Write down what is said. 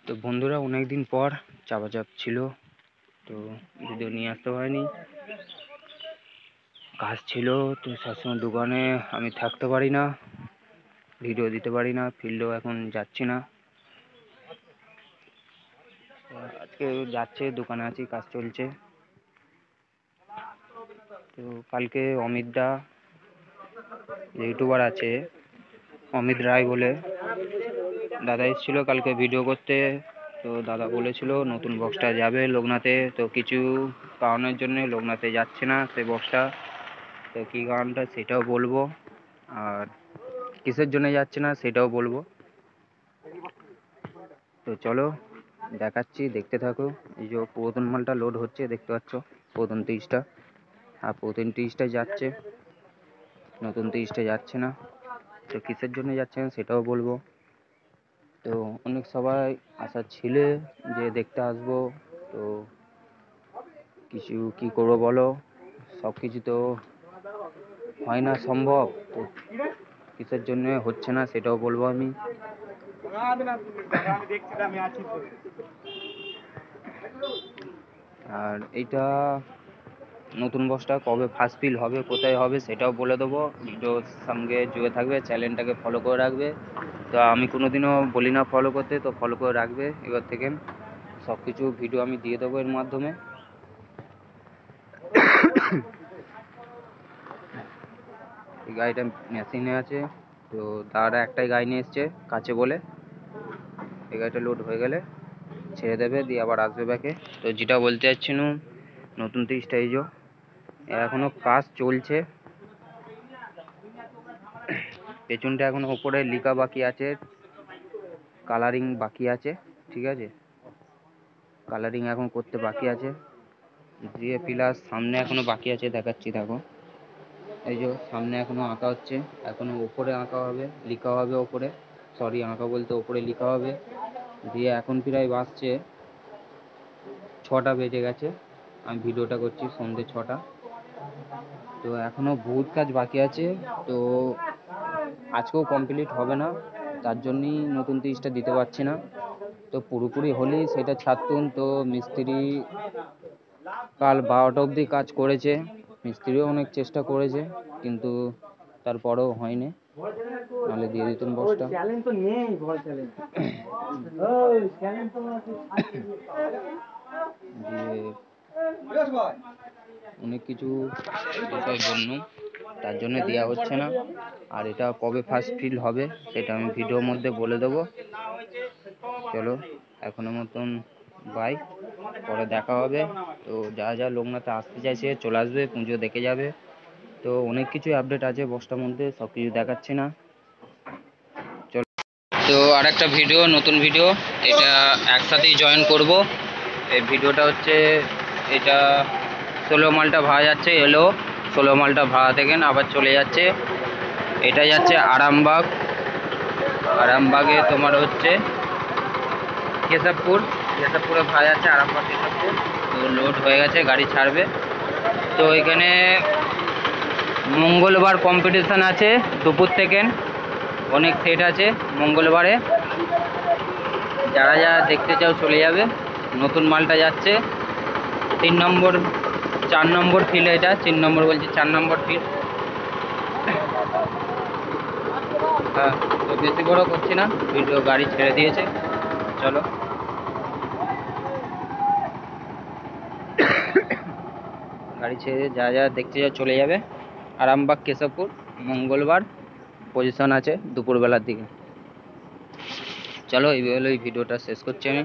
তো বন্ধুরা, অনেকদিন পর চাপাচাপ ছিল, তো ভিডিও নিয়ে আসতে পারিনি। কাজ ছিল, তো সবসময় দোকানে আমি থাকতে পারি না, ভিডিও দিতে পারি না, ফিল্ডেও এখন যাচ্ছি না। আজকে যাচ্ছে, দোকানে আছি, কাজ চলছে। তো কালকে অমিত দা, ইউটিউবার আছে অমিত রায় বলে, দাদা এসেছিল কালকে ভিডিও করতে। তো দাদা বলেছিল নতুন বক্সটা যাবে লোকনাথে, তো কিছু কারণের জন্য লোকনাথে যাচ্ছে না সেই বক্সটা। তো কী কারণটা সেটাও বলবো, আর কিসের জন্য যাচ্ছে না সেটাও বলবো। তো চলো দেখাচ্ছি, দেখতে থাকো। এই যে পুরাতন মালটা লোড হচ্ছে, দেখতে পাচ্ছ, পুরাতন 30টা, আর পুরাতন 30টা যাচ্ছে, নতুন 30টা যাচ্ছে না। তো কিসের জন্য যাচ্ছে না সেটাও বলবো। তো অনেক সবাই আশা ছিল যে দেখতে আসবো, তো কিছু কি করবো বলো, সব কিছু তো হয় না সম্ভব। তো কিসের জন্য হচ্ছে না সেটাও বলবো আমি। আর এইটা নতুন বক্সটা কবে ফার্স্ট ফিল হবে, কোথায় হবে সেটাও বলে দেবো। ভিডিওর সঙ্গে জুড়ে থাকবে, চ্যানেলটাকে ফলো করে রাখবে। তো আমি কোনোদিনও বলি না ফলো করতে, তো ফলো করে রাখবে এবার থেকে। সব কিছু ভিডিও আমি দিয়ে দেবো এর মাধ্যমে। এই গাড়িটা মেশিনে আছে, তো দাদা একটাই গাড়ি নিয়ে এসছে কাছে বলে। এই গাড়িটা লোড হয়ে গেলে ছেড়ে দেবে, দিয়ে আবার আসবে ব্যাকে। তো যেটা বলতে চাচ্ছিলাম, নতুন 30টা এই যে এখনো কাজ চলছে। পেছনটা এখনো ওপরে লিকা বাকি আছে, কালারিং বাকি আছে, ঠিক আছে, কালারিং এখন করতে বাকি আছে। দিয়ে প্লাস সামনে এখনো বাকি আছে, দেখাচ্ছি দেখো। এই যে সামনে এখনো আঁকা হচ্ছে, এখনো ওপরে আঁকা হবে, লিখা হবে ওপরে, সরি আঁকা বলতে ওপরে লিখা হবে। দিয়ে এখন প্রায় বাজছে 6টা বেজে গেছে, আমি ভিডিওটা করছি সন্ধ্যে 6টা। তো এখনো বহুত কাজ বাকি আছে, তো আজকেও কমপ্লিট হবে না, তার জন্যই নতুন 30টা দিতে পারছি না। তো পুরোপুরি হলেই সেটা ছাড়তুন। তো মিস্ত্রি কাল 12টা অবধি কাজ করেছে, মিস্ত্রিও অনেক চেষ্টা করেছে, কিন্তু তারপরেও হয়নি, নাহলে দিয়ে দিতুন বক্সটা। দিয়ে অনেক কিছু বিষয় জন্য, তার জন্য দেওয়া হচ্ছে না। আর এটা কবে ফার্স্ট ফিল হবে সেটা আমি ভিডিওর মধ্যে বলে দেবো। চলো এখনো মতন বাই, পরে দেখা হবে। তো যা যা লোকনাথে আসতে চাইছে চলে আসবে, পুজো দেখে যাবে। তো অনেক কিছু আপডেট আছে বক্সটার মধ্যে, সব কিছু দেখাচ্ছি না। চলো, তো আর একটা ভিডিও, নতুন ভিডিও, এটা একসাথেই জয়েন করব। এই ভিডিওটা হচ্ছে, এটা 16 মালটা ভাড়া যাচ্ছে, এলো 16 মালটা ভাড়া থেকে আবার চলে যাচ্ছে। এটা যাচ্ছে আরামবাগ, আরামবাগে তোমার হচ্ছে কেশবপুর, কেশবপুরে ভাড়া যাচ্ছে আরামবাগ কেশবপুর। তো লোড হয়ে গেছে, গাড়ি ছাড়বে। তো এখানে মঙ্গলবার কম্পিটিশান আছে দুপুর থেকে, অনেক সেট আছে মঙ্গলবারে, যারা যারা দেখতে চাও চলে যাবে। নতুন মালটা যাচ্ছে 3 নম্বর 4 নম্বর ফিল্ড, এটা 3 নম্বর বলছি, 4 নম্বর ফিল্ড। হ্যাঁ, তো বেশি বড় করছি না ভিডিও, গাড়ি ছেড়ে দিয়েছে। চলো, গাড়ি ছেড়ে যা যা দেখতে যাও চলে যাবে। আরামবাগ কেশবপুর মঙ্গলবার পজিশন আছে দুপুরবেলার দিকে। চলো এই ভিডিওটা শেষ করছি আমি।